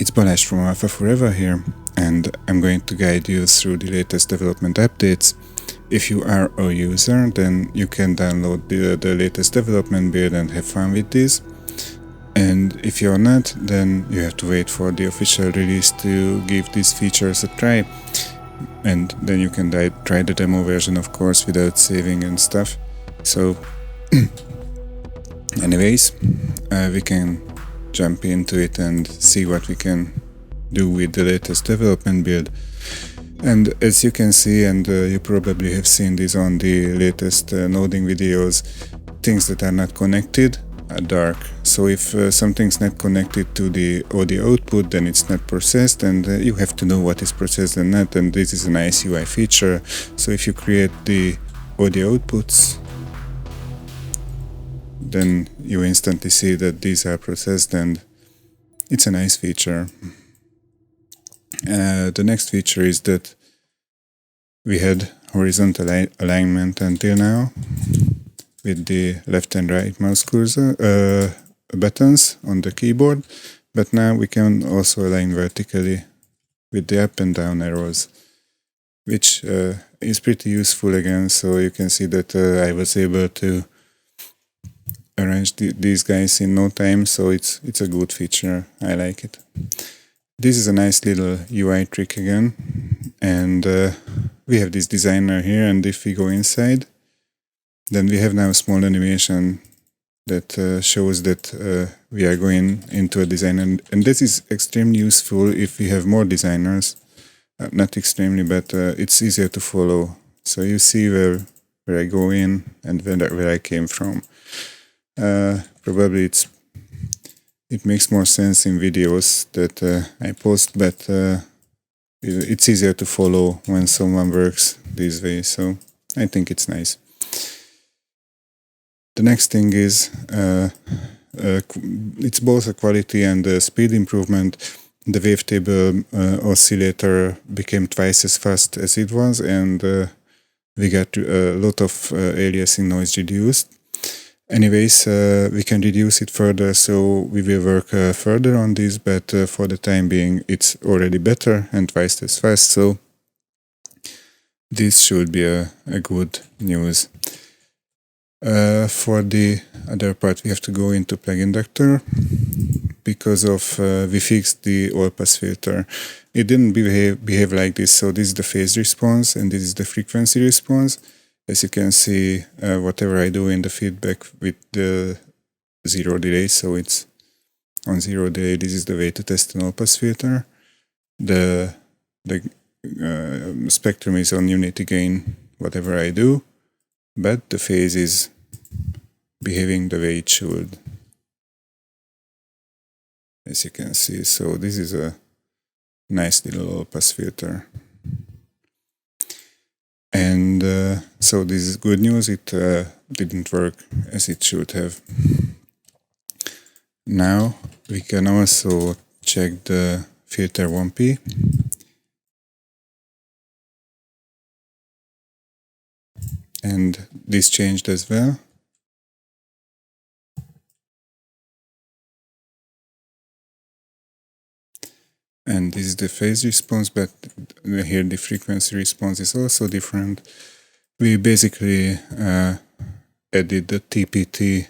It's Balázs from Alpha Forever here, and I'm going to guide you through the latest development updates. If you are a user, then you can download the latest development build and have fun with this. And if you're not, then you have to wait for the official release to give these features a try. And then you can try the demo version, of course, without saving and stuff. So, anyways, we can jump into it and see what we can do with the latest development build. And as you can see, and you probably have seen this on the latest noding videos, things that are not connected are dark. So if something's not connected to the audio output, then it's not processed, and you have to know what is processed and not, and this is a nice UI feature. So if you create the audio outputs, then you instantly see that these are processed, and it's a nice feature. The next feature is that we had horizontal alignment until now with the left and right mouse cursor buttons on the keyboard, but now we can also align vertically with the up and down arrows, which is pretty useful again. So you can see that I was able to arrange these guys in no time, so it's a good feature. I like it. This is a nice little UI trick again, and we have this designer here, and if we go inside, then we have now a small animation that shows that we are going into a designer, and this is extremely useful if we have more designers. Not extremely, but it's easier to follow. So you see where I go in and where I came from. Probably it makes more sense in videos that I post, but it's easier to follow when someone works this way, so I think it's nice. The next thing is it's both a quality and a speed improvement. The wavetable oscillator became twice as fast as it was, and we got a lot of aliasing noise reduced. Anyways, we can reduce it further, so we will work further on this, but for the time being it's already better and twice as fast, so this should be a good news. For the other part, we have to go into plugin doctor because of we fixed the all-pass filter. It didn't behave like this, so this is the phase response and this is the frequency response. As you can see, whatever I do in the feedback with the zero delay, so it's on zero delay, this is the way to test an all-pass filter. The spectrum is on unity gain, whatever I do, but the phase is behaving the way it should, as you can see. So this is a nice little all-pass filter. And so this is good news, it didn't work as it should have. Now we can also check the filter 1P. And this changed as well. And this is the phase response, but here the frequency response is also different. We basically added the TPT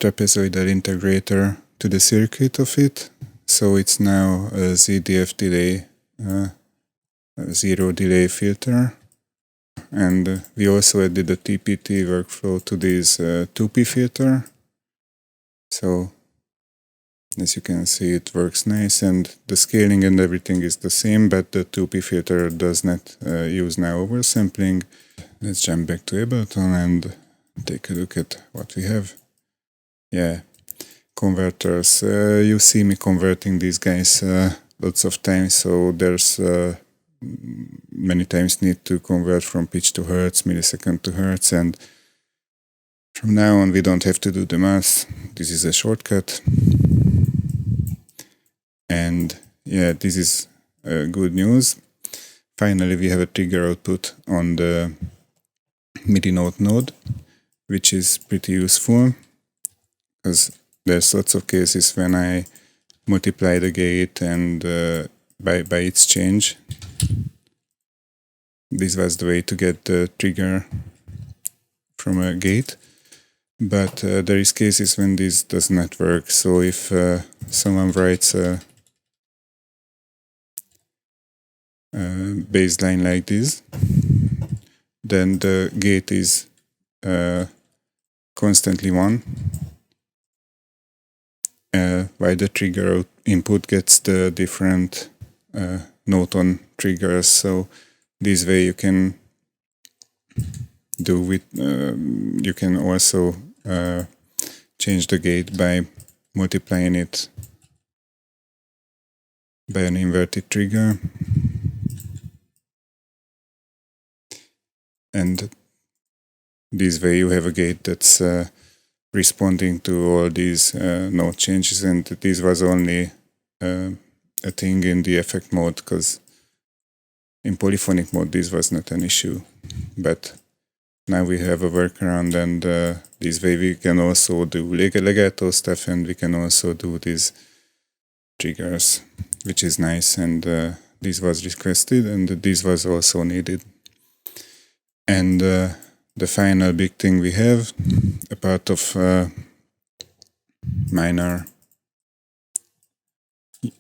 trapezoidal integrator to the circuit of it. So it's now a ZDF delay, zero delay filter. And we also added the TPT workflow to this 2P filter. So as you can see, it works nice, and the scaling and everything is the same, but the 2P filter does not use now oversampling. Let's jump back to Ableton and take a look at what we have. Yeah, converters. You see me converting these guys lots of times, so there's many times need to convert from pitch to hertz, millisecond to hertz, and from now on we don't have to do the math. This is a shortcut. And yeah, this is good news. Finally, we have a trigger output on the MIDI note node, which is pretty useful because there's lots of cases when I multiply the gate and by its change. This was the way to get the trigger from a gate. But there is cases when this does not work. So if someone writes a baseline like this, then the gate is constantly 1, while the trigger input gets the different note on triggers. So this way you can do with you can also change the gate by multiplying it by an inverted trigger, and this way you have a gate that's responding to all these note changes. And this was only a thing in the effect mode, because in polyphonic mode this was not an issue. But now we have a workaround, and this way we can also do legato stuff, and we can also do these triggers, which is nice. And this was requested, and this was also needed. And the final big thing we have, a part of minor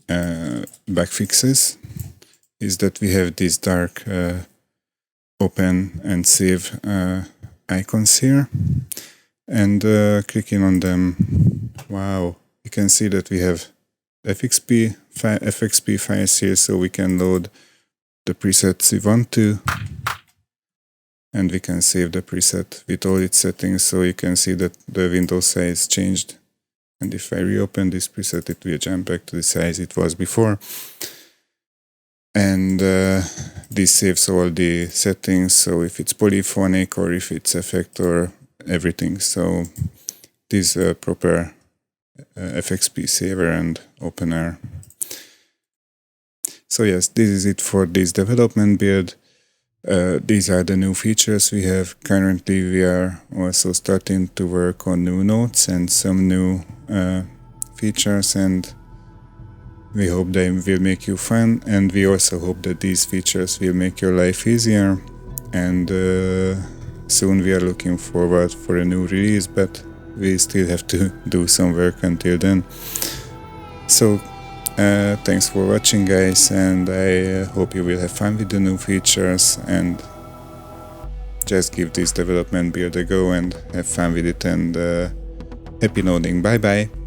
bug fixes, is that we have these dark open and save icons here, and clicking on them, wow, you can see that we have FXP files here, so we can load the presets we want to, and we can save the preset with all its settings. So you can see that the window size changed, and if I reopen this preset, it will jump back to the size it was before. And this saves all the settings, so if it's polyphonic or if it's effect or everything. So this is a proper FXP saver and opener. So yes, this is it for this development build. These are the new features we have. Currently we are also starting to work on new notes and some new features, and we hope they will make you fun, and we also hope that these features will make your life easier. And soon we are looking forward for a new release, but we still have to do some work until then. So thanks for watching, guys, and I hope you will have fun with the new features, and just give this development build a go and have fun with it, and happy noding. Bye bye.